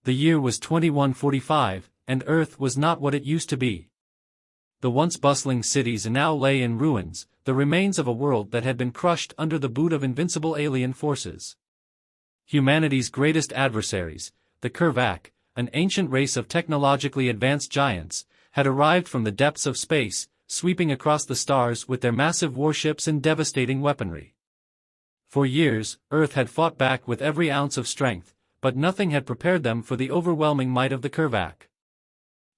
The year was 2145, and Earth was not what it used to be. The once bustling cities now lay in ruins, the remains of a world that had been crushed under the boot of invincible alien forces. Humanity's greatest adversaries, the Kervak, an ancient race of technologically advanced giants, had arrived from the depths of space, sweeping across the stars with their massive warships and devastating weaponry. For years, Earth had fought back with every ounce of strength, but nothing had prepared them for the overwhelming might of the Kervak.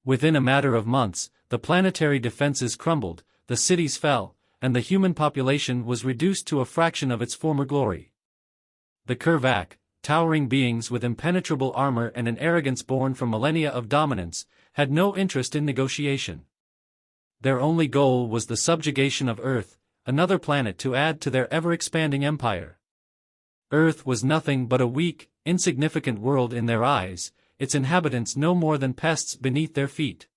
Within a matter of months, the planetary defenses crumbled, the cities fell, and the human population was reduced to a fraction of its former glory. The Kervak, towering beings with impenetrable armor and an arrogance born from millennia of dominance, had no interest in negotiation. Their only goal was the subjugation of Earth, another planet to add to their ever-expanding empire. Earth was nothing but a weak, insignificant world in their eyes, its inhabitants no more than pests beneath their feet.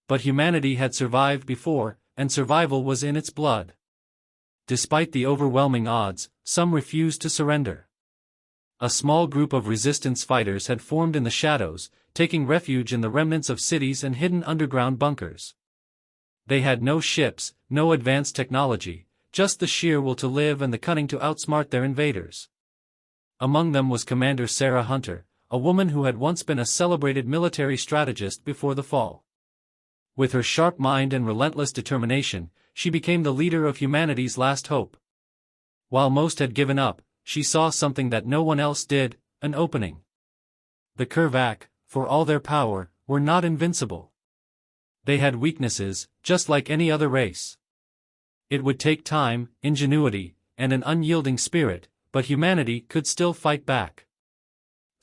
But humanity had survived before, and survival was in its blood. Despite the overwhelming odds, some refused to surrender. A small group of resistance fighters had formed in the shadows, taking refuge in the remnants of cities and hidden underground bunkers. They had no ships, no advanced technology, just the sheer will to live and the cunning to outsmart their invaders. Among them was Commander Sarah Hunter, a woman who had once been a celebrated military strategist before the fall. With her sharp mind and relentless determination, she became the leader of humanity's last hope. While most had given up, she saw something that no one else did, an opening. The Kervak, for all their power, were not invincible. They had weaknesses, just like any other race. It would take time, ingenuity, and an unyielding spirit, but humanity could still fight back.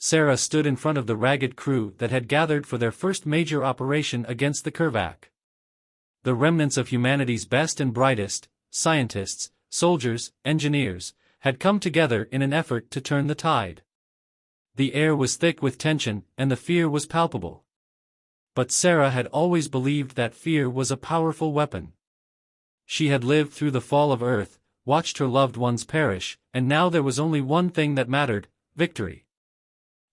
Sarah stood in front of the ragged crew that had gathered for their first major operation against the Kervak. The remnants of humanity's best and brightest, scientists, soldiers, engineers, had come together in an effort to turn the tide. The air was thick with tension, and the fear was palpable. But Sarah had always believed that fear was a powerful weapon. She had lived through the fall of Earth, watched her loved ones perish, and now there was only one thing that mattered: victory.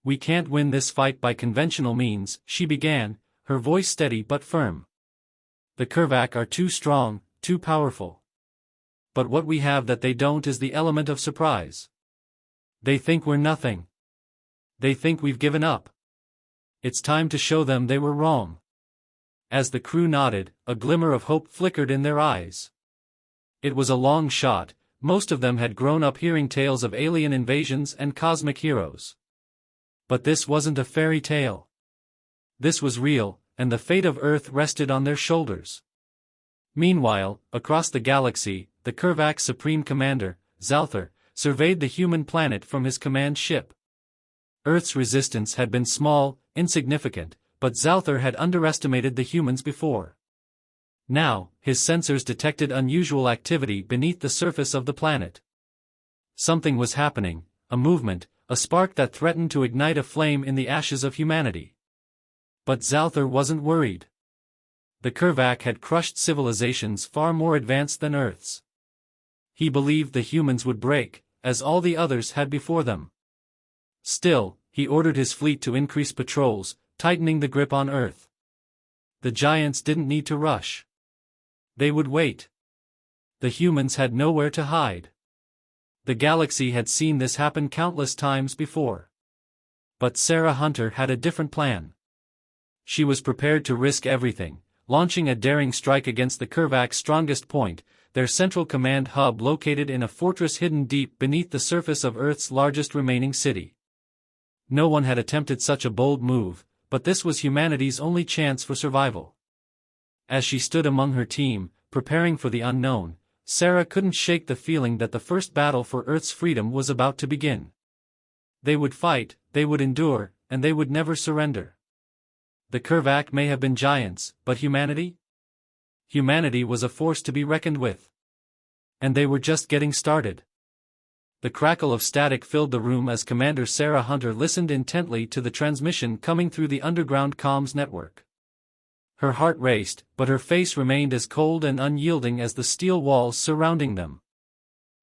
"We can't win this fight by conventional means," she began, her voice steady but firm. "The Kervak are too strong, too powerful. But what we have that they don't is the element of surprise. They think we're nothing. They think we've given up. It's time to show them they were wrong." As the crew nodded, a glimmer of hope flickered in their eyes. It was a long shot, most of them had grown up hearing tales of alien invasions and cosmic heroes. But this wasn't a fairy tale. This was real, and the fate of Earth rested on their shoulders. Meanwhile, across the galaxy, the Kervak's supreme commander, Zalthar, surveyed the human planet from his command ship. Earth's resistance had been small, insignificant, but Zalthar had underestimated the humans before. Now, his sensors detected unusual activity beneath the surface of the planet. Something was happening, a movement, a spark that threatened to ignite a flame in the ashes of humanity. But Zalthar wasn't worried. The Kervak had crushed civilizations far more advanced than Earth's. He believed the humans would break, as all the others had before them. Still, he ordered his fleet to increase patrols, tightening the grip on Earth. The giants didn't need to rush. They would wait. The humans had nowhere to hide. The galaxy had seen this happen countless times before. But Sarah Hunter had a different plan. She was prepared to risk everything, launching a daring strike against the Kervak's strongest point, their central command hub located in a fortress hidden deep beneath the surface of Earth's largest remaining city. No one had attempted such a bold move, but this was humanity's only chance for survival. As she stood among her team, preparing for the unknown, Sarah couldn't shake the feeling that the first battle for Earth's freedom was about to begin. They would fight, they would endure, and they would never surrender. The Kervak may have been giants, but humanity? Humanity was a force to be reckoned with. And they were just getting started. The crackle of static filled the room as Commander Sarah Hunter listened intently to the transmission coming through the underground comms network. Her heart raced, but her face remained as cold and unyielding as the steel walls surrounding them.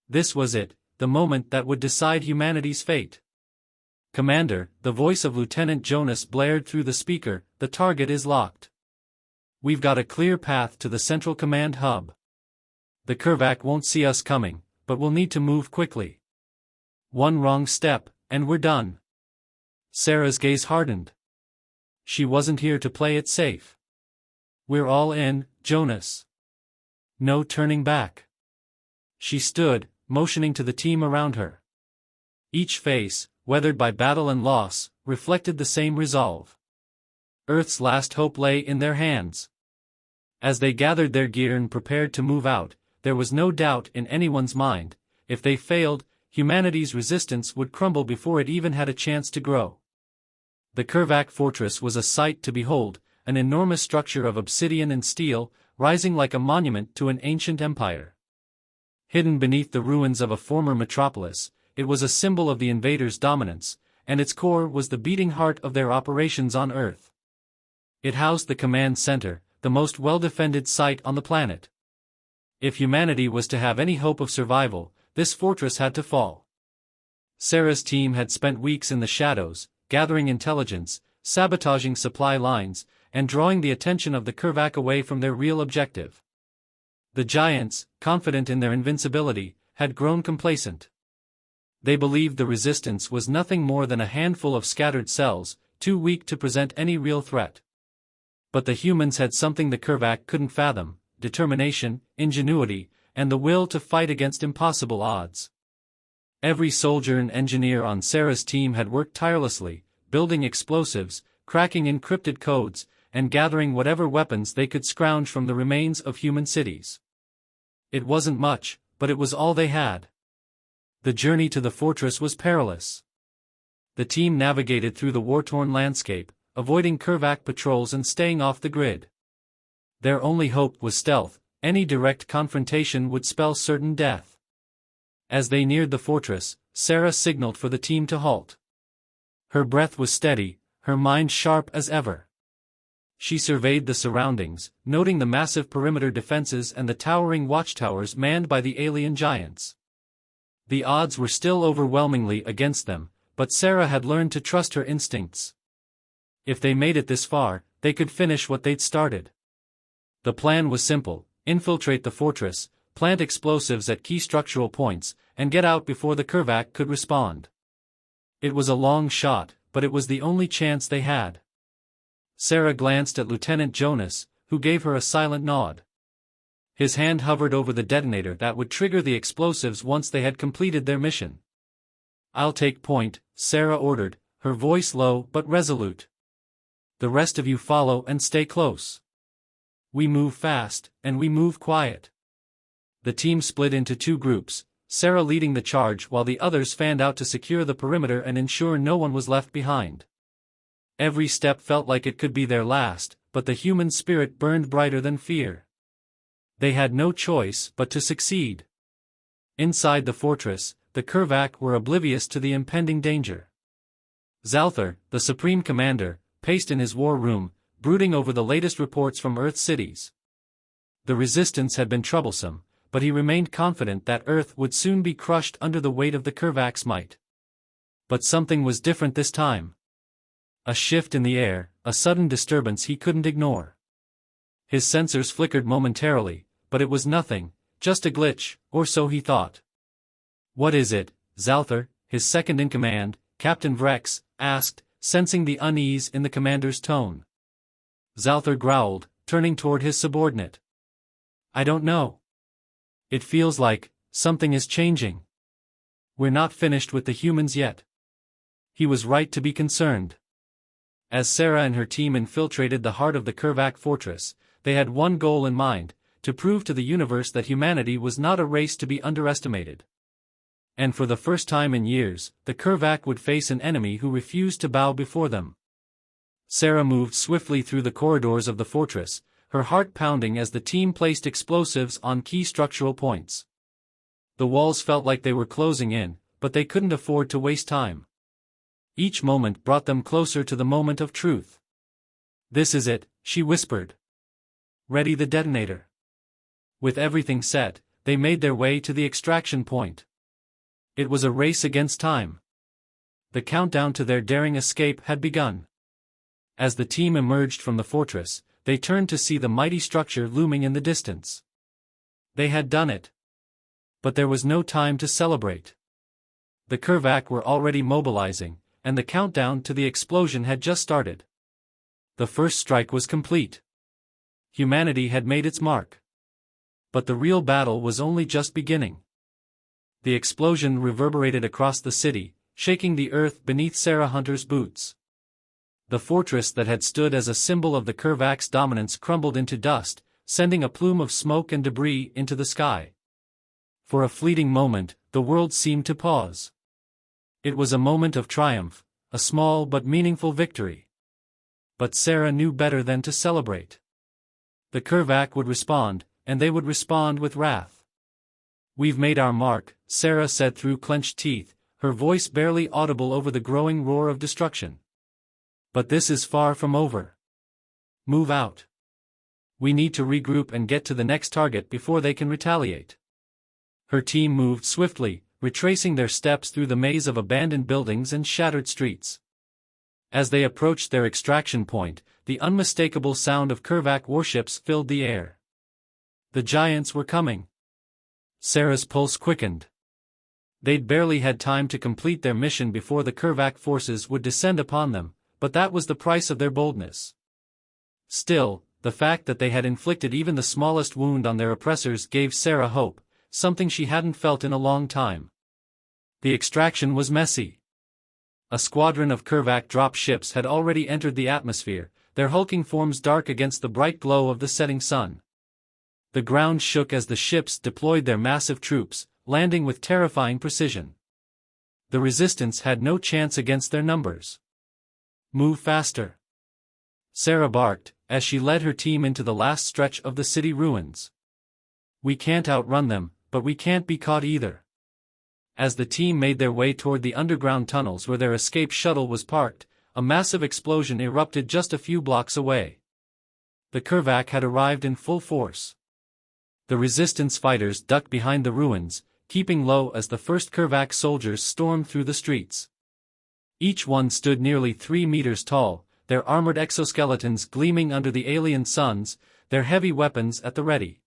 This was it, the moment that would decide humanity's fate. "Commander," the voice of Lieutenant Jonas blared through the speaker, "the target is locked. We've got a clear path to the central command hub. The Kervac won't see us coming, but we'll need to move quickly. One wrong step, and we're done." Sarah's gaze hardened. She wasn't here to play it safe. "We're all in, Jonas. No turning back." She stood, motioning to the team around her. Each face, weathered by battle and loss, reflected the same resolve. Earth's last hope lay in their hands. As they gathered their gear and prepared to move out, there was no doubt in anyone's mind: if they failed, humanity's resistance would crumble before it even had a chance to grow. The Kervac fortress was a sight to behold, an enormous structure of obsidian and steel, rising like a monument to an ancient empire. Hidden beneath the ruins of a former metropolis, it was a symbol of the invaders' dominance, and its core was the beating heart of their operations on Earth. It housed the command center, the most well-defended site on the planet. If humanity was to have any hope of survival, this fortress had to fall. Sarah's team had spent weeks in the shadows, gathering intelligence, sabotaging supply lines, and drawing the attention of the Kervac away from their real objective. The giants, confident in their invincibility, had grown complacent. They believed the resistance was nothing more than a handful of scattered cells, too weak to present any real threat. But the humans had something the Kervac couldn't fathom: determination, ingenuity, and the will to fight against impossible odds. Every soldier and engineer on Sarah's team had worked tirelessly, building explosives, cracking encrypted codes, and gathering whatever weapons they could scrounge from the remains of human cities. It wasn't much, but it was all they had. The journey to the fortress was perilous. The team navigated through the war-torn landscape, avoiding Kervac patrols and staying off the grid. Their only hope was stealth. Any direct confrontation would spell certain death. As they neared the fortress, Sarah signaled for the team to halt. Her breath was steady, her mind sharp as ever. She surveyed the surroundings, noting the massive perimeter defenses and the towering watchtowers manned by the alien giants. The odds were still overwhelmingly against them, but Sarah had learned to trust her instincts. If they made it this far, they could finish what they'd started. The plan was simple: infiltrate the fortress, plant explosives at key structural points, and get out before the Kervac could respond. It was a long shot, but it was the only chance they had. Sarah glanced at Lieutenant Jonas, who gave her a silent nod. His hand hovered over the detonator that would trigger the explosives once they had completed their mission. "I'll take point," Sarah ordered, her voice low but resolute. "The rest of you follow and stay close. We move fast, and we move quiet." The team split into two groups, Sarah leading the charge while the others fanned out to secure the perimeter and ensure no one was left behind. Every step felt like it could be their last, but the human spirit burned brighter than fear. They had no choice but to succeed. Inside the fortress, the Kervac were oblivious to the impending danger. Zalthar, the supreme commander, paced in his war room, brooding over the latest reports from Earth cities. The resistance had been troublesome, but he remained confident that Earth would soon be crushed under the weight of the Kervac's might. But something was different this time. A shift in the air, a sudden disturbance he couldn't ignore. His sensors flickered momentarily, but it was nothing, just a glitch, or so he thought. "What is it, Zalthar?" his second-in-command, Captain Vrex, asked, sensing the unease in the commander's tone. Zalthar growled, turning toward his subordinate. "I don't know. It feels like something is changing. We're not finished with the humans yet." He was right to be concerned. As Sarah and her team infiltrated the heart of the Kervac fortress, they had one goal in mind: to prove to the universe that humanity was not a race to be underestimated. And for the first time in years, the Kervac would face an enemy who refused to bow before them. Sarah moved swiftly through the corridors of the fortress, her heart pounding as the team placed explosives on key structural points. The walls felt like they were closing in, but they couldn't afford to waste time. Each moment brought them closer to the moment of truth. "This is it," she whispered. "Ready the detonator." With everything set, they made their way to the extraction point. It was a race against time. The countdown to their daring escape had begun. As the team emerged from the fortress, they turned to see the mighty structure looming in the distance. They had done it. But there was no time to celebrate. The Krvac were already mobilizing, and the countdown to the explosion had just started. The first strike was complete. Humanity had made its mark. But the real battle was only just beginning. The explosion reverberated across the city, shaking the earth beneath Sarah Hunter's boots. The fortress that had stood as a symbol of the Krvac's dominance crumbled into dust, sending a plume of smoke and debris into the sky. For a fleeting moment, the world seemed to pause. It was a moment of triumph, a small but meaningful victory. But Sarah knew better than to celebrate. The Krvac would respond, and they would respond with wrath. "We've made our mark," Sarah said through clenched teeth, her voice barely audible over the growing roar of destruction. "But this is far from over. Move out. We need to regroup and get to the next target before they can retaliate." Her team moved swiftly, retracing their steps through the maze of abandoned buildings and shattered streets. As they approached their extraction point, the unmistakable sound of Krvac warships filled the air. The giants were coming. Sarah's pulse quickened. They'd barely had time to complete their mission before the Krvac forces would descend upon them, but that was the price of their boldness. Still, the fact that they had inflicted even the smallest wound on their oppressors gave Sarah hope, something she hadn't felt in a long time. The extraction was messy. A squadron of Krvac drop ships had already entered the atmosphere, their hulking forms dark against the bright glow of the setting sun. The ground shook as the ships deployed their massive troops, landing with terrifying precision. The resistance had no chance against their numbers. "Move faster," Sarah barked, as she led her team into the last stretch of the city ruins. "We can't outrun them, but we can't be caught either." As the team made their way toward the underground tunnels where their escape shuttle was parked, a massive explosion erupted just a few blocks away. The Krvac had arrived in full force. The resistance fighters ducked behind the ruins, keeping low as the first Krvac soldiers stormed through the streets. Each one stood nearly 3 meters tall, their armored exoskeletons gleaming under the alien suns, their heavy weapons at the ready.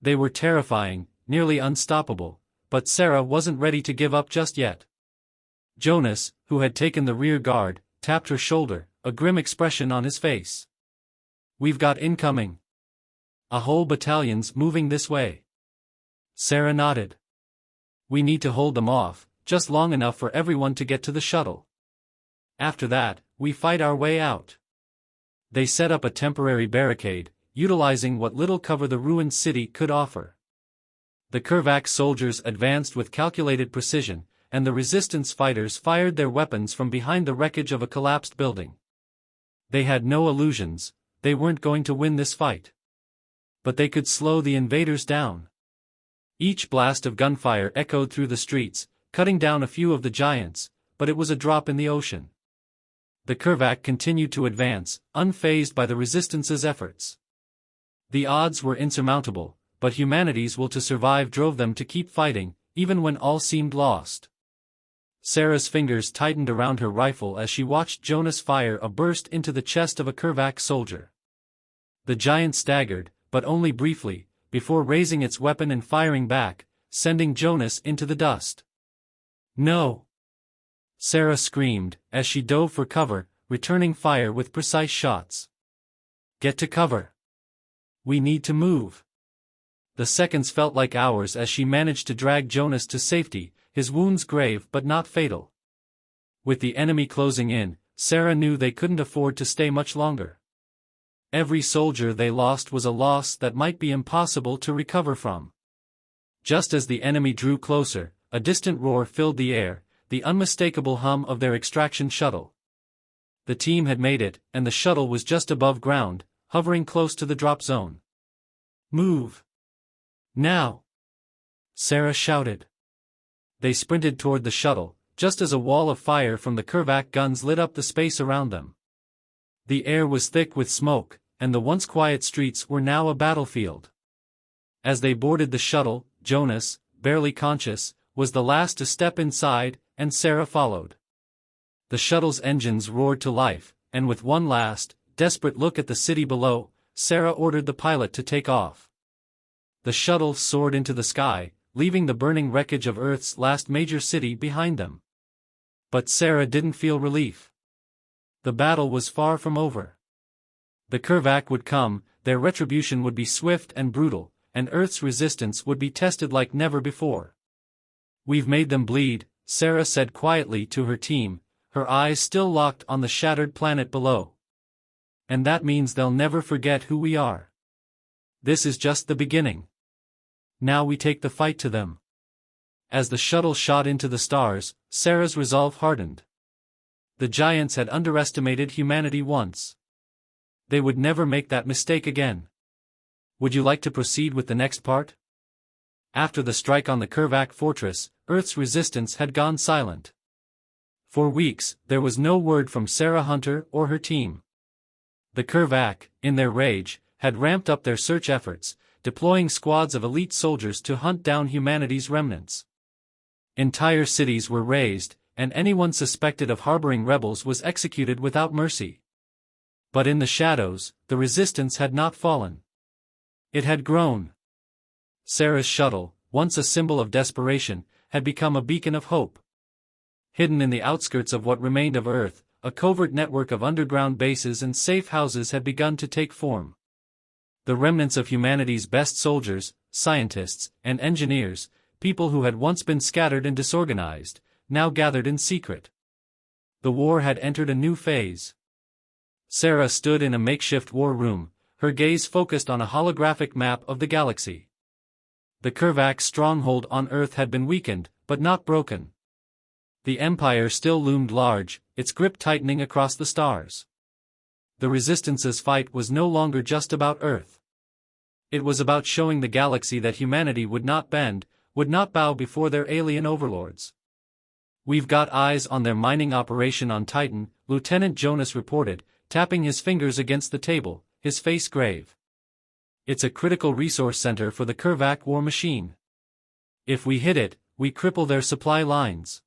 They were terrifying, nearly unstoppable, but Sarah wasn't ready to give up just yet. Jonas, who had taken the rear guard, tapped her shoulder, a grim expression on his face. "We've got incoming. A whole battalion's moving this way." Sarah nodded. "We need to hold them off, just long enough for everyone to get to the shuttle. After that, we fight our way out." They set up a temporary barricade, utilizing what little cover the ruined city could offer. The Krvac soldiers advanced with calculated precision, and the resistance fighters fired their weapons from behind the wreckage of a collapsed building. They had no illusions, they weren't going to win this fight. But they could slow the invaders down. Each blast of gunfire echoed through the streets, cutting down a few of the giants, but it was a drop in the ocean. The Krvac continued to advance, unfazed by the resistance's efforts. The odds were insurmountable, but humanity's will to survive drove them to keep fighting, even when all seemed lost. Sarah's fingers tightened around her rifle as she watched Jonas fire a burst into the chest of a Krvac soldier. The giant staggered, but only briefly, before raising its weapon and firing back, sending Jonas into the dust. "No!" Sarah screamed, as she dove for cover, returning fire with precise shots. "Get to cover. We need to move." The seconds felt like hours as she managed to drag Jonas to safety, his wounds grave but not fatal. With the enemy closing in, Sarah knew they couldn't afford to stay much longer. Every soldier they lost was a loss that might be impossible to recover from. Just as the enemy drew closer, a distant roar filled the air, the unmistakable hum of their extraction shuttle. The team had made it, and the shuttle was just above ground, hovering close to the drop zone. "Move! Now!" Sarah shouted. They sprinted toward the shuttle, just as a wall of fire from the Krvac guns lit up the space around them. The air was thick with smoke, and the once quiet streets were now a battlefield. As they boarded the shuttle, Jonas, barely conscious, was the last to step inside, and Sarah followed. The shuttle's engines roared to life, and with one last, desperate look at the city below, Sarah ordered the pilot to take off. The shuttle soared into the sky, leaving the burning wreckage of Earth's last major city behind them. But Sarah didn't feel relief. The battle was far from over. The Kervac would come, their retribution would be swift and brutal, and Earth's resistance would be tested like never before. "We've made them bleed," Sarah said quietly to her team, her eyes still locked on the shattered planet below. "And that means they'll never forget who we are. This is just the beginning. Now we take the fight to them." As the shuttle shot into the stars, Sarah's resolve hardened. The giants had underestimated humanity once. They would never make that mistake again. "Would you like to proceed with the next part?" After the strike on the Kervac fortress, Earth's resistance had gone silent. For weeks, there was no word from Sarah Hunter or her team. The Kervac, in their rage, had ramped up their search efforts, deploying squads of elite soldiers to hunt down humanity's remnants. Entire cities were razed, and anyone suspected of harboring rebels was executed without mercy. But in the shadows, the resistance had not fallen. It had grown. Sarah's shuttle, once a symbol of desperation, had become a beacon of hope. Hidden in the outskirts of what remained of Earth, a covert network of underground bases and safe houses had begun to take form. The remnants of humanity's best soldiers, scientists, and engineers, people who had once been scattered and disorganized, now gathered in secret. The war had entered a new phase. Sarah stood in a makeshift war room, her gaze focused on a holographic map of the galaxy. The Kervac stronghold on Earth had been weakened, but not broken. The Empire still loomed large, its grip tightening across the stars. The Resistance's fight was no longer just about Earth. It was about showing the galaxy that humanity would not bend, would not bow before their alien overlords. "We've got eyes on their mining operation on Titan," Lieutenant Jonas reported, tapping his fingers against the table, his face grave. "It's a critical resource center for the Kervac war machine. If we hit it, we cripple their supply lines."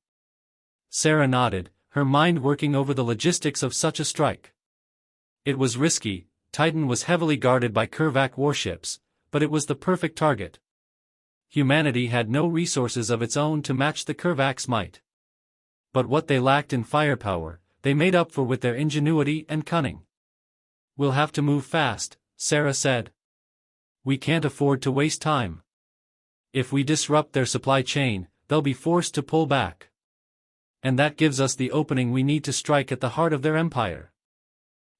Sarah nodded, her mind working over the logistics of such a strike. It was risky, Titan was heavily guarded by Kervac warships, but it was the perfect target. Humanity had no resources of its own to match the Kervac's might. But what they lacked in firepower, they made up for with their ingenuity and cunning. "We'll have to move fast," Sarah said. "We can't afford to waste time. If we disrupt their supply chain, they'll be forced to pull back. And that gives us the opening we need to strike at the heart of their empire."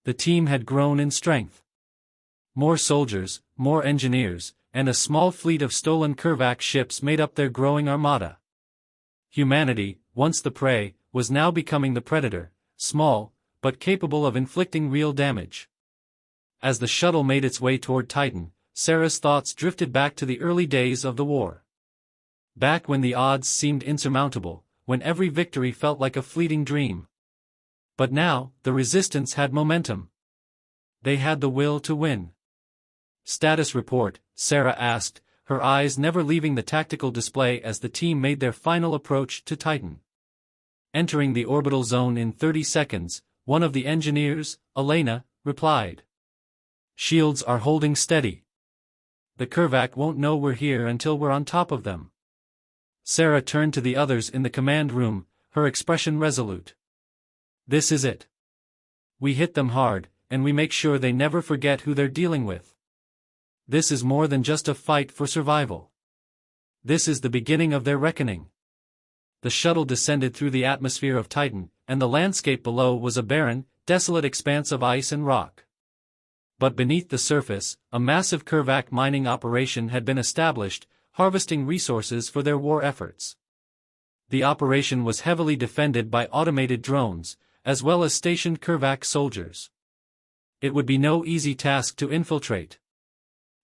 The team had grown in strength. More soldiers, more engineers, and a small fleet of stolen Kervac ships made up their growing armada. Humanity, once the prey, was now becoming the predator, small, but capable of inflicting real damage. As the shuttle made its way toward Titan, Sarah's thoughts drifted back to the early days of the war. Back when the odds seemed insurmountable, when every victory felt like a fleeting dream. But now, the resistance had momentum. They had the will to win. "Status report," Sarah asked, her eyes never leaving the tactical display as the team made their final approach to Titan. "Entering the orbital zone in 30 seconds, one of the engineers, Elena, replied. "Shields are holding steady. The Kervac won't know we're here until we're on top of them." Sarah turned to the others in the command room, her expression resolute. "This is it. We hit them hard, and we make sure they never forget who they're dealing with. This is more than just a fight for survival. This is the beginning of their reckoning." The shuttle descended through the atmosphere of Titan, and the landscape below was a barren, desolate expanse of ice and rock. But beneath the surface, a massive Kervac mining operation had been established, harvesting resources for their war efforts. The operation was heavily defended by automated drones, as well as stationed Kervac soldiers. It would be no easy task to infiltrate.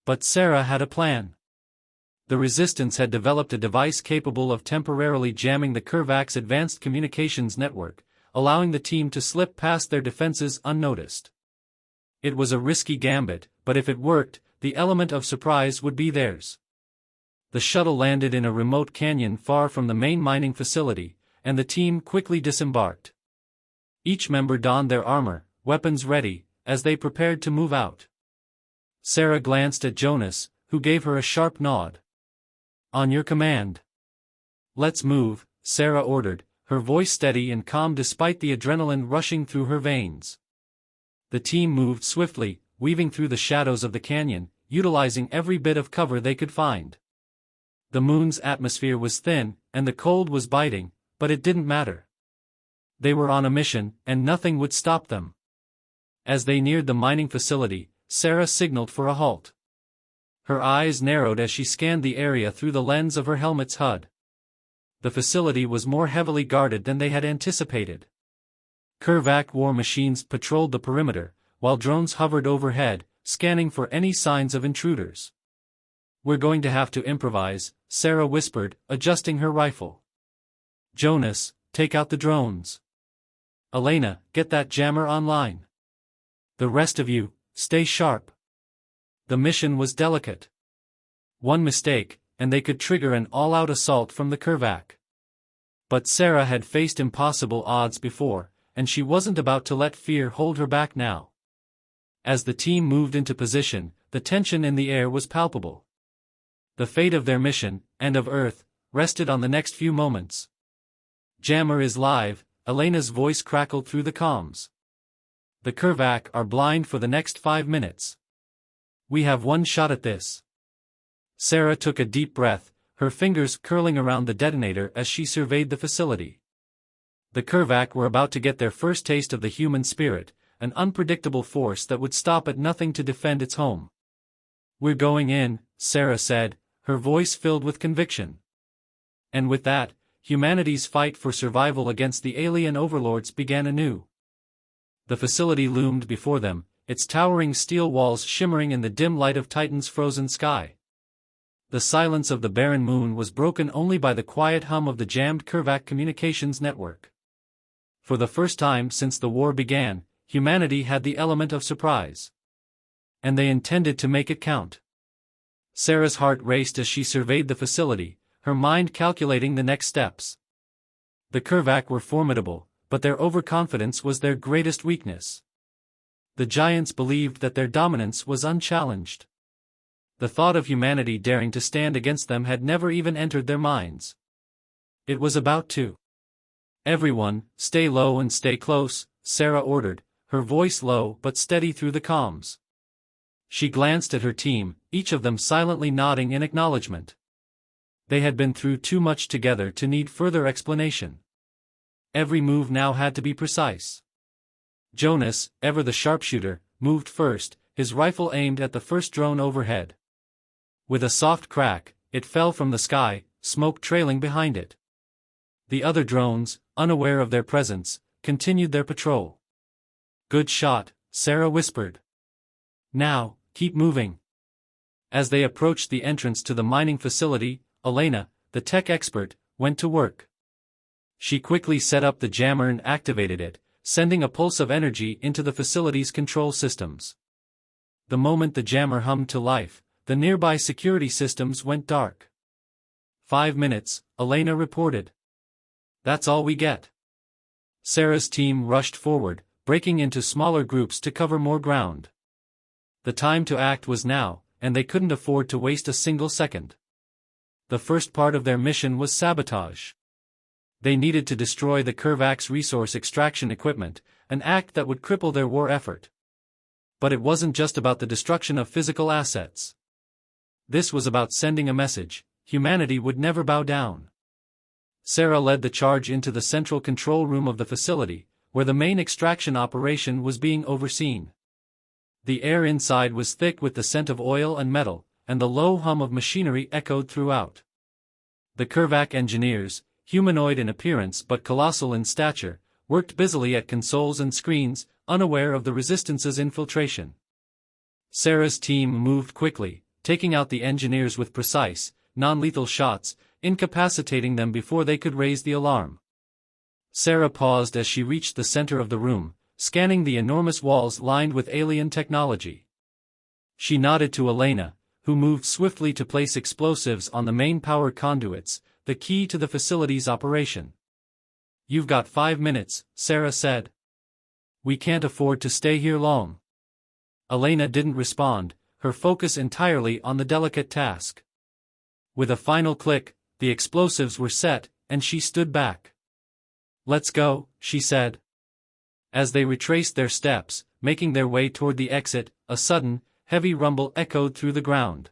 But Sarah had a plan. The Resistance had developed a device capable of temporarily jamming the Kervac's advanced communications network, allowing the team to slip past their defenses unnoticed. It was a risky gambit, but if it worked, the element of surprise would be theirs. The shuttle landed in a remote canyon far from the main mining facility, and the team quickly disembarked. Each member donned their armor, weapons ready, as they prepared to move out. Sarah glanced at Jonas, who gave her a sharp nod. "On your command." "Let's move," Sarah ordered, her voice steady and calm despite the adrenaline rushing through her veins. The team moved swiftly, weaving through the shadows of the canyon, utilizing every bit of cover they could find. The moon's atmosphere was thin, and the cold was biting, but it didn't matter. They were on a mission, and nothing would stop them. As they neared the mining facility, Sarah signaled for a halt. Her eyes narrowed as she scanned the area through the lens of her helmet's HUD. The facility was more heavily guarded than they had anticipated. Kervac war machines patrolled the perimeter, while drones hovered overhead, scanning for any signs of intruders. "We're going to have to improvise," Sarah whispered, adjusting her rifle. "Jonas, take out the drones. Elena, get that jammer online. The rest of you, stay sharp." The mission was delicate. One mistake, and they could trigger an all-out assault from the Kervac. But Sarah had faced impossible odds before, and she wasn't about to let fear hold her back now. As the team moved into position, the tension in the air was palpable. The fate of their mission, and of Earth, rested on the next few moments. "Jammer is live," Elena's voice crackled through the comms. "The Kervac are blind for the next 5 minutes. We have one shot at this." Sarah took a deep breath, her fingers curling around the detonator as she surveyed the facility. The Kervac were about to get their first taste of the human spirit, an unpredictable force that would stop at nothing to defend its home. "We're going in," Sarah said, her voice filled with conviction. And with that, humanity's fight for survival against the alien overlords began anew. The facility loomed before them, its towering steel walls shimmering in the dim light of Titan's frozen sky. The silence of the barren moon was broken only by the quiet hum of the jammed Kervac communications network. For the first time since the war began, humanity had the element of surprise. And they intended to make it count. Sarah's heart raced as she surveyed the facility, her mind calculating the next steps. The Kervac were formidable, but their overconfidence was their greatest weakness. The giants believed that their dominance was unchallenged. The thought of humanity daring to stand against them had never even entered their minds. It was about to. "Everyone, stay low and stay close," Sarah ordered, her voice low but steady through the comms. She glanced at her team, each of them silently nodding in acknowledgement. They had been through too much together to need further explanation. Every move now had to be precise. Jonas, ever the sharpshooter, moved first, his rifle aimed at the first drone overhead. With a soft crack, it fell from the sky, smoke trailing behind it. The other drones, unaware of their presence, continued their patrol. "Good shot," Sarah whispered. "Now, keep moving." As they approached the entrance to the mining facility, Elena, the tech expert, went to work. She quickly set up the jammer and activated it, sending a pulse of energy into the facility's control systems. The moment the jammer hummed to life, the nearby security systems went dark. 5 minutes, Elena reported. "That's all we get." Sarah's team rushed forward, breaking into smaller groups to cover more ground. The time to act was now, and they couldn't afford to waste a single second. The first part of their mission was sabotage. They needed to destroy the Kervac's resource extraction equipment, an act that would cripple their war effort. But it wasn't just about the destruction of physical assets. This was about sending a message: humanity would never bow down. Sarah led the charge into the central control room of the facility, where the main extraction operation was being overseen. The air inside was thick with the scent of oil and metal, and the low hum of machinery echoed throughout. The Kervac engineers, humanoid in appearance but colossal in stature, worked busily at consoles and screens, unaware of the Resistance's infiltration. Sarah's team moved quickly, taking out the engineers with precise, non-lethal shots, incapacitating them before they could raise the alarm. Sarah paused as she reached the center of the room, scanning the enormous walls lined with alien technology. She nodded to Elena, who moved swiftly to place explosives on the main power conduits, the key to the facility's operation. "You've got 5 minutes," Sarah said. We can't afford to stay here long. Elena didn't respond, her focus entirely on the delicate task. With a final click, the explosives were set, and she stood back. "Let's go," she said. As they retraced their steps, making their way toward the exit, a sudden, heavy rumble echoed through the ground.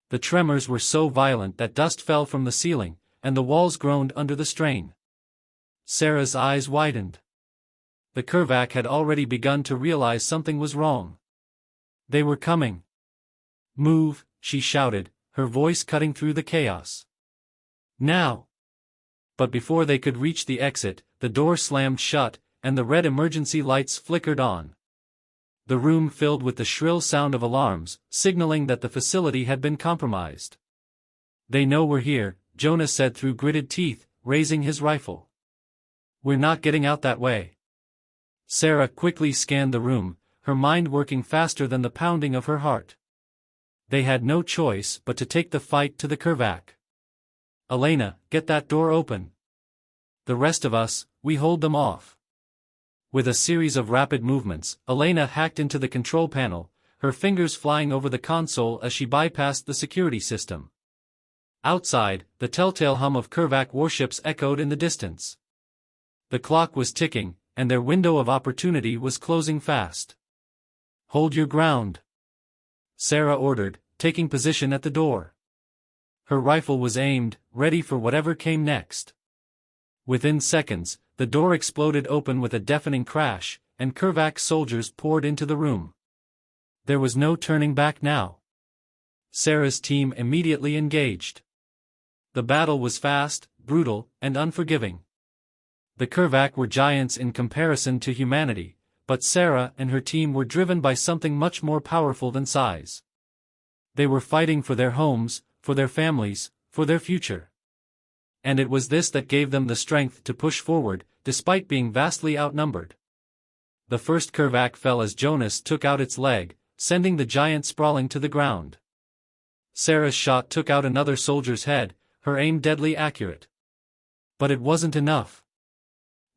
The tremors were so violent that dust fell from the ceiling, and the walls groaned under the strain. Sarah's eyes widened. The Kervac had already begun to realize something was wrong. They were coming. "Move," she shouted, her voice cutting through the chaos. "Now!" But before they could reach the exit, the door slammed shut, and the red emergency lights flickered on. The room filled with the shrill sound of alarms, signaling that the facility had been compromised. "They know we're here," Jonas said through gritted teeth, raising his rifle. "We're not getting out that way." Sarah quickly scanned the room, her mind working faster than the pounding of her heart. They had no choice but to take the fight to the Kervac. "Elena, get that door open. The rest of us, we hold them off." With a series of rapid movements, Elena hacked into the control panel, her fingers flying over the console as she bypassed the security system. Outside, the telltale hum of Kervac warships echoed in the distance. The clock was ticking, and their window of opportunity was closing fast. "Hold your ground," Sarah ordered, taking position at the door. Her rifle was aimed, ready for whatever came next. Within seconds, the door exploded open with a deafening crash, and Kervac soldiers poured into the room. There was no turning back now. Sarah's team immediately engaged. The battle was fast, brutal, and unforgiving. The Kervac were giants in comparison to humanity, but Sarah and her team were driven by something much more powerful than size. They were fighting for their homes, for their families, for their future. And it was this that gave them the strength to push forward, despite being vastly outnumbered. The first Kervac fell as Jonas took out its leg, sending the giant sprawling to the ground. Sarah's shot took out another soldier's head, her aim deadly accurate. But it wasn't enough.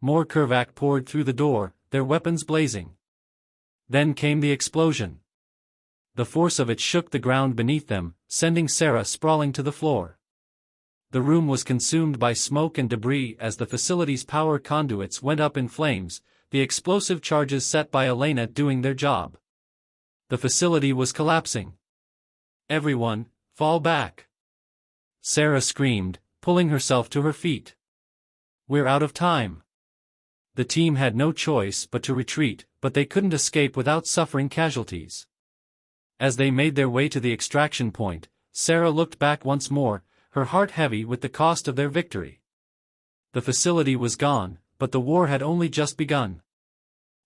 More Kervac poured through the door, their weapons blazing. Then came the explosion. The force of it shook the ground beneath them, sending Sarah sprawling to the floor. The room was consumed by smoke and debris as the facility's power conduits went up in flames, the explosive charges set by Elena doing their job. The facility was collapsing. "Everyone, fall back!" Sarah screamed, pulling herself to her feet. "We're out of time." The team had no choice but to retreat, but they couldn't escape without suffering casualties. As they made their way to the extraction point, Sarah looked back once more, her heart heavy with the cost of their victory. The facility was gone, but the war had only just begun.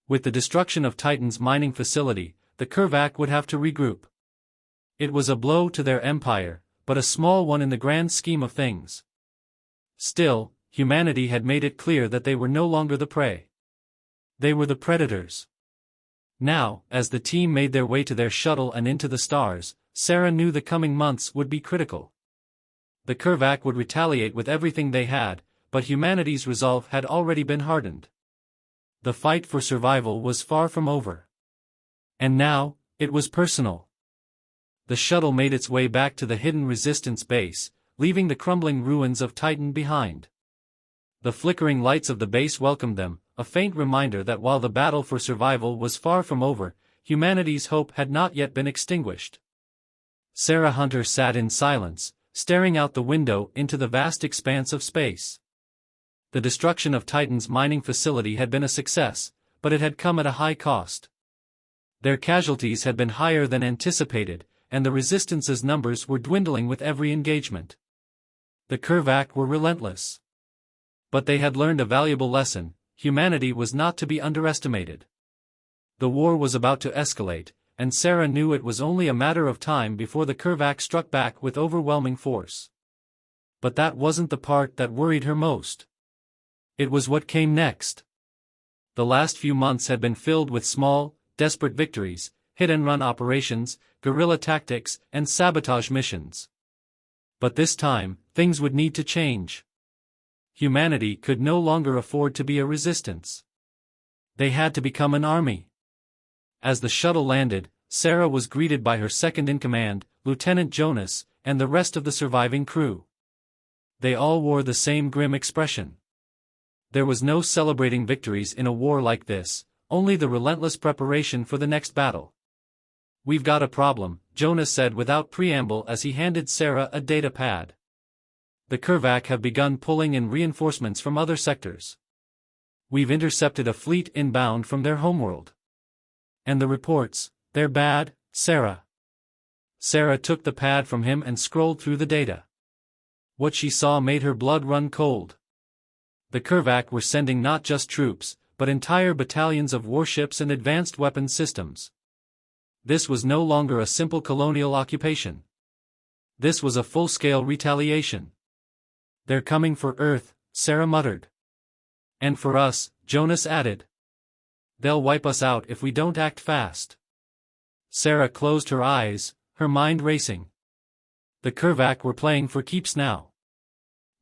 With the destruction of Titan's mining facility, the Kervac would have to regroup. It was a blow to their empire, but a small one in the grand scheme of things. Still, humanity had made it clear that they were no longer the prey. They were the predators. Now, as the team made their way to their shuttle and into the stars, Sarah knew the coming months would be critical. The Kervac would retaliate with everything they had, but humanity's resolve had already been hardened. The fight for survival was far from over. And now, it was personal. The shuttle made its way back to the hidden resistance base, leaving the crumbling ruins of Titan behind. The flickering lights of the base welcomed them, a faint reminder that while the battle for survival was far from over, humanity's hope had not yet been extinguished. Sarah Hunter sat in silence, staring out the window into the vast expanse of space. The destruction of Titan's mining facility had been a success, but it had come at a high cost. Their casualties had been higher than anticipated, and the Resistance's numbers were dwindling with every engagement. The Kervac were relentless. But they had learned a valuable lesson: humanity was not to be underestimated. The war was about to escalate, and Sarah knew it was only a matter of time before the Kervac struck back with overwhelming force. But that wasn't the part that worried her most. It was what came next. The last few months had been filled with small, desperate victories, hit-and-run operations, guerrilla tactics, and sabotage missions. But this time, things would need to change. Humanity could no longer afford to be a resistance. They had to become an army. As the shuttle landed, Sarah was greeted by her second-in-command, Lieutenant Jonas, and the rest of the surviving crew. They all wore the same grim expression. There was no celebrating victories in a war like this, only the relentless preparation for the next battle. "We've got a problem," Jonas said without preamble as he handed Sarah a data pad. "The Kervak have begun pulling in reinforcements from other sectors. We've intercepted a fleet inbound from their homeworld. And the reports, they're bad, Sarah." Sarah took the pad from him and scrolled through the data. What she saw made her blood run cold. The Kervak were sending not just troops, but entire battalions of warships and advanced weapons systems. This was no longer a simple colonial occupation. This was a full-scale retaliation. "They're coming for Earth," Sarah muttered. "And for us," Jonas added. "They'll wipe us out if we don't act fast." Sarah closed her eyes, her mind racing. The Kervak were playing for keeps now.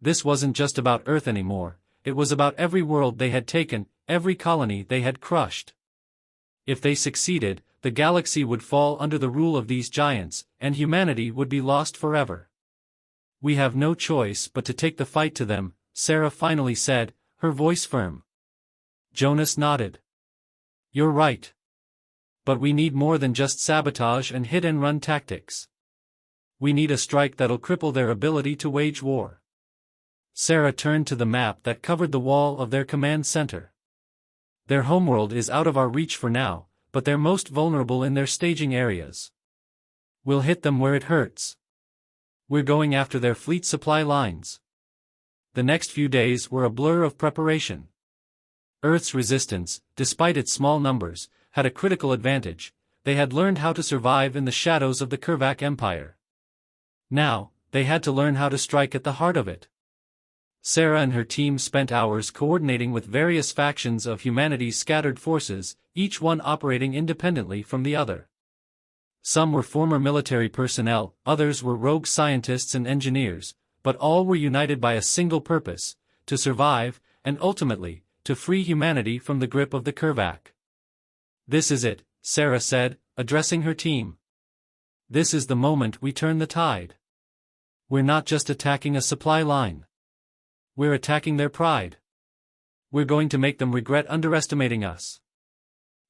This wasn't just about Earth anymore, it was about every world they had taken, every colony they had crushed. If they succeeded, the galaxy would fall under the rule of these giants, and humanity would be lost forever. "We have no choice but to take the fight to them," Sarah finally said, her voice firm. Jonas nodded. "You're right. But we need more than just sabotage and hit-and-run tactics. We need a strike that'll cripple their ability to wage war." Sarah turned to the map that covered the wall of their command center. "Their homeworld is out of our reach for now, but they're most vulnerable in their staging areas. We'll hit them where it hurts. We're going after their fleet supply lines." The next few days were a blur of preparation. Earth's resistance, despite its small numbers, had a critical advantage. They had learned how to survive in the shadows of the Kervak Empire. Now, they had to learn how to strike at the heart of it. Sarah and her team spent hours coordinating with various factions of humanity's scattered forces, each one operating independently from the other. Some were former military personnel, others were rogue scientists and engineers, but all were united by a single purpose: to survive, and ultimately, to free humanity from the grip of the Kervak. "This is it," Sarah said, addressing her team. "This is the moment we turn the tide. We're not just attacking a supply line. We're attacking their pride. We're going to make them regret underestimating us."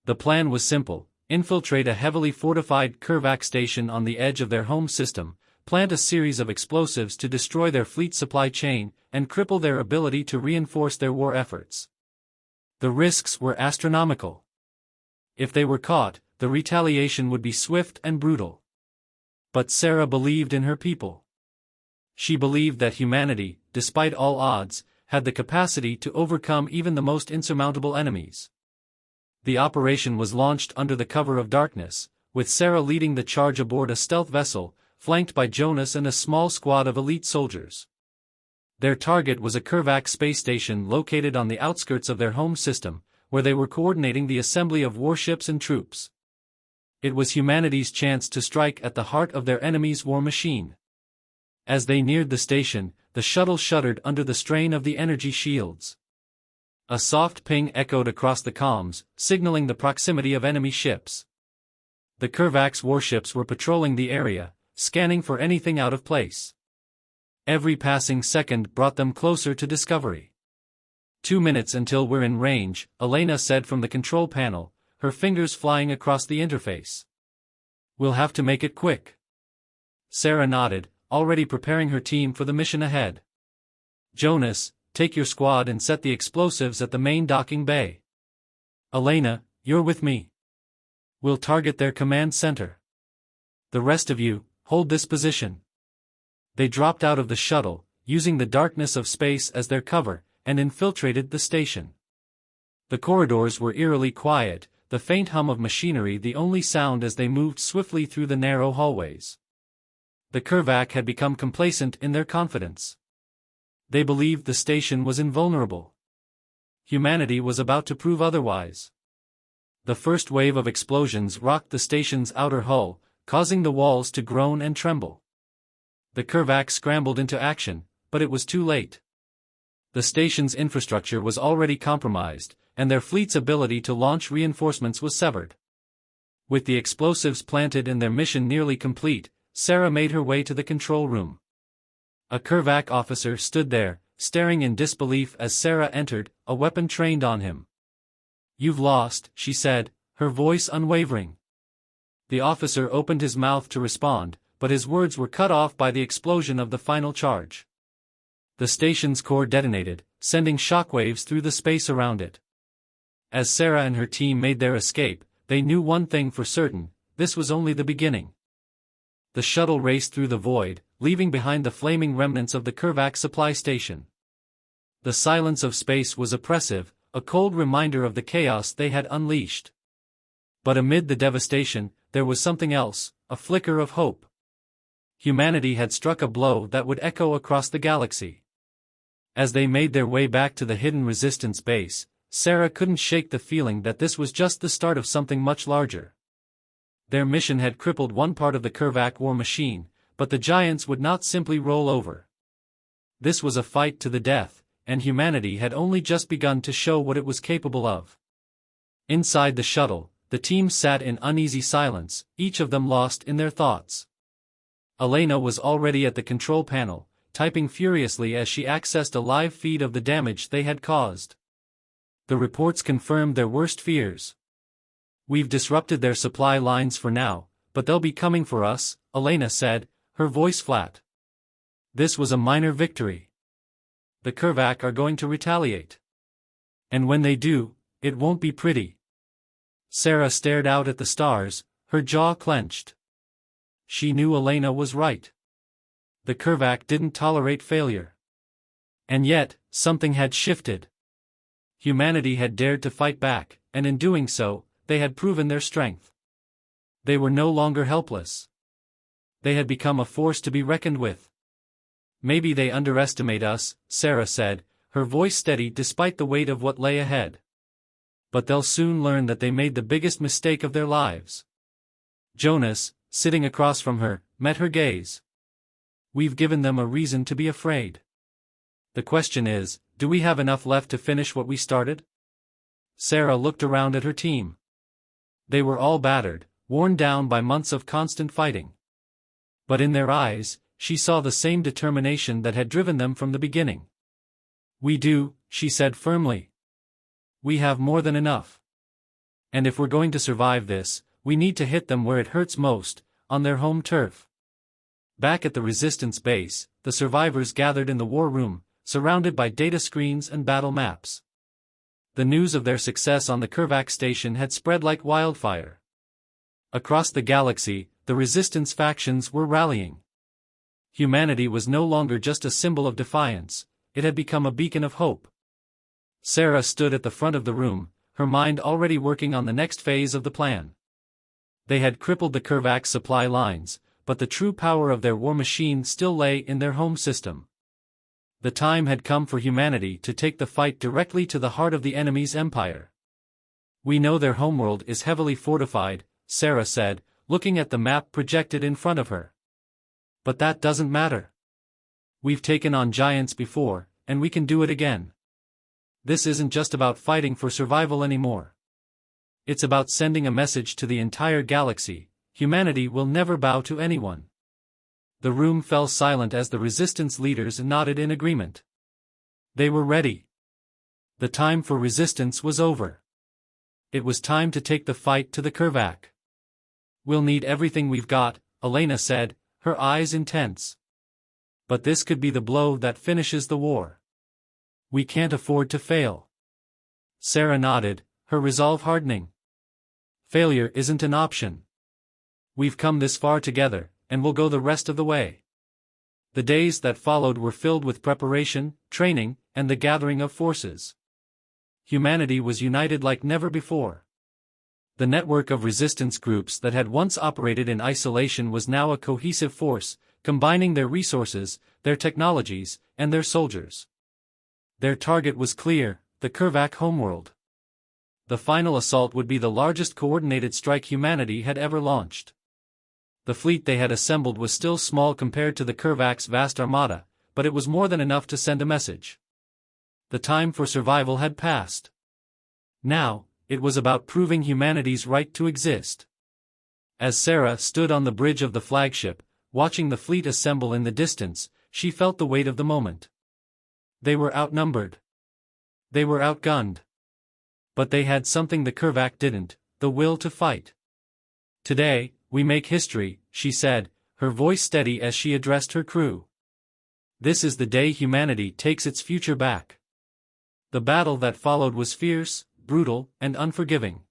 The plan was simple: infiltrate a heavily fortified Kervak station on the edge of their home system, plant a series of explosives to destroy their fleet supply chain, and cripple their ability to reinforce their war efforts. The risks were astronomical. If they were caught, the retaliation would be swift and brutal. But Sarah believed in her people. She believed that humanity, despite all odds, had the capacity to overcome even the most insurmountable enemies. The operation was launched under the cover of darkness, with Sarah leading the charge aboard a stealth vessel, flanked by Jonas and a small squad of elite soldiers. Their target was a Kervak space station located on the outskirts of their home system, where they were coordinating the assembly of warships and troops. It was humanity's chance to strike at the heart of their enemy's war machine. As they neared the station, the shuttle shuddered under the strain of the energy shields. A soft ping echoed across the comms, signaling the proximity of enemy ships. The Kervak's warships were patrolling the area, scanning for anything out of place. Every passing second brought them closer to discovery. 2 minutes until we're in range," Elena said from the control panel, her fingers flying across the interface. "We'll have to make it quick." Sarah nodded, already preparing her team for the mission ahead. "Jonas, take your squad and set the explosives at the main docking bay. Elena, you're with me. We'll target their command center. The rest of you, hold this position." They dropped out of the shuttle, using the darkness of space as their cover, and infiltrated the station. The corridors were eerily quiet, the faint hum of machinery the only sound as they moved swiftly through the narrow hallways. The Kervak had become complacent in their confidence. They believed the station was invulnerable. Humanity was about to prove otherwise. The first wave of explosions rocked the station's outer hull, causing the walls to groan and tremble. The Kervak scrambled into action, but it was too late. The station's infrastructure was already compromised, and their fleet's ability to launch reinforcements was severed. With the explosives planted and their mission nearly complete, Sarah made her way to the control room. A Kervac officer stood there, staring in disbelief as Sarah entered, a weapon trained on him. "You've lost," she said, her voice unwavering. The officer opened his mouth to respond, but his words were cut off by the explosion of the final charge. The station's core detonated, sending shockwaves through the space around it. As Sarah and her team made their escape, they knew one thing for certain: this was only the beginning. The shuttle raced through the void, leaving behind the flaming remnants of the Kervac supply station. The silence of space was oppressive, a cold reminder of the chaos they had unleashed. But amid the devastation, there was something else, a flicker of hope. Humanity had struck a blow that would echo across the galaxy. As they made their way back to the hidden resistance base, Sarah couldn't shake the feeling that this was just the start of something much larger. Their mission had crippled one part of the Kervac war machine, but the giants would not simply roll over. This was a fight to the death, and humanity had only just begun to show what it was capable of. Inside the shuttle, the team sat in uneasy silence, each of them lost in their thoughts. Elena was already at the control panel, typing furiously as she accessed a live feed of the damage they had caused. The reports confirmed their worst fears. "We've disrupted their supply lines for now, but they'll be coming for us," Elena said, her voice flat. This was a minor victory. The Kervac are going to retaliate. And when they do, it won't be pretty. Sarah stared out at the stars, her jaw clenched. She knew Elena was right. The Kervac didn't tolerate failure. And yet, something had shifted. Humanity had dared to fight back, and in doing so, they had proven their strength. They were no longer helpless. They had become a force to be reckoned with. "Maybe they underestimate us," Sarah said, her voice steady despite the weight of what lay ahead. "But they'll soon learn that they made the biggest mistake of their lives." Jonas, sitting across from her, met her gaze. "We've given them a reason to be afraid. The question is, do we have enough left to finish what we started?" Sarah looked around at her team. They were all battered, worn down by months of constant fighting. But in their eyes, she saw the same determination that had driven them from the beginning. "We do," she said firmly. "We have more than enough. And if we're going to survive this, we need to hit them where it hurts most, on their home turf." Back at the Resistance base, the survivors gathered in the war room, surrounded by data screens and battle maps. The news of their success on the Kervac station had spread like wildfire. Across the galaxy, the Resistance factions were rallying. Humanity was no longer just a symbol of defiance, it had become a beacon of hope. Sarah stood at the front of the room, her mind already working on the next phase of the plan. They had crippled the Kervac supply lines, but the true power of their war machine still lay in their home system. The time had come for humanity to take the fight directly to the heart of the enemy's empire. "We know their homeworld is heavily fortified," Sarah said, looking at the map projected in front of her. "But that doesn't matter. We've taken on giants before, and we can do it again. This isn't just about fighting for survival anymore. It's about sending a message to the entire galaxy: humanity will never bow to anyone." The room fell silent as the Resistance leaders nodded in agreement. They were ready. The time for resistance was over. It was time to take the fight to the Kervac. "We'll need everything we've got," Elena said, her eyes intense. "But this could be the blow that finishes the war. We can't afford to fail." Sarah nodded, her resolve hardening. "Failure isn't an option. We've come this far together, and we'll go the rest of the way." The days that followed were filled with preparation, training, and the gathering of forces. Humanity was united like never before. The network of resistance groups that had once operated in isolation was now a cohesive force, combining their resources, their technologies, and their soldiers. Their target was clear: the Kervac homeworld. The final assault would be the largest coordinated strike humanity had ever launched. The fleet they had assembled was still small compared to the Kervac's vast armada, but it was more than enough to send a message. The time for survival had passed. Now, it was about proving humanity's right to exist. As Sarah stood on the bridge of the flagship, watching the fleet assemble in the distance, she felt the weight of the moment. They were outnumbered. They were outgunned. But they had something the Kervak didn't, the will to fight. "Today, we make history," she said, her voice steady as she addressed her crew. "This is the day humanity takes its future back." The battle that followed was fierce, brutal, and unforgiving.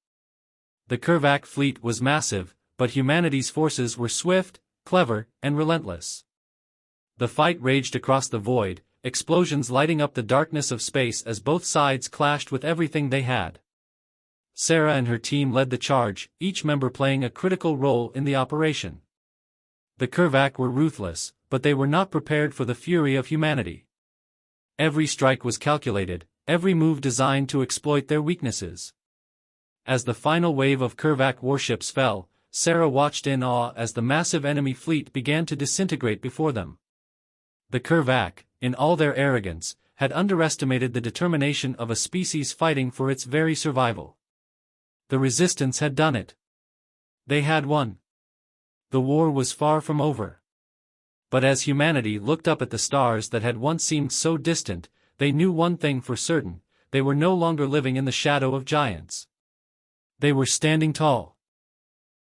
The Kervak fleet was massive, but humanity's forces were swift, clever, and relentless. The fight raged across the void, explosions lighting up the darkness of space as both sides clashed with everything they had. Sarah and her team led the charge, each member playing a critical role in the operation. The Kervak were ruthless, but they were not prepared for the fury of humanity. Every strike was calculated, every move designed to exploit their weaknesses. As the final wave of Kervak warships fell, Sarah watched in awe as the massive enemy fleet began to disintegrate before them. The Kervak, in all their arrogance, had underestimated the determination of a species fighting for its very survival. The resistance had done it. They had won. The war was far from over. But as humanity looked up at the stars that had once seemed so distant, they knew one thing for certain: they were no longer living in the shadow of giants. They were standing tall.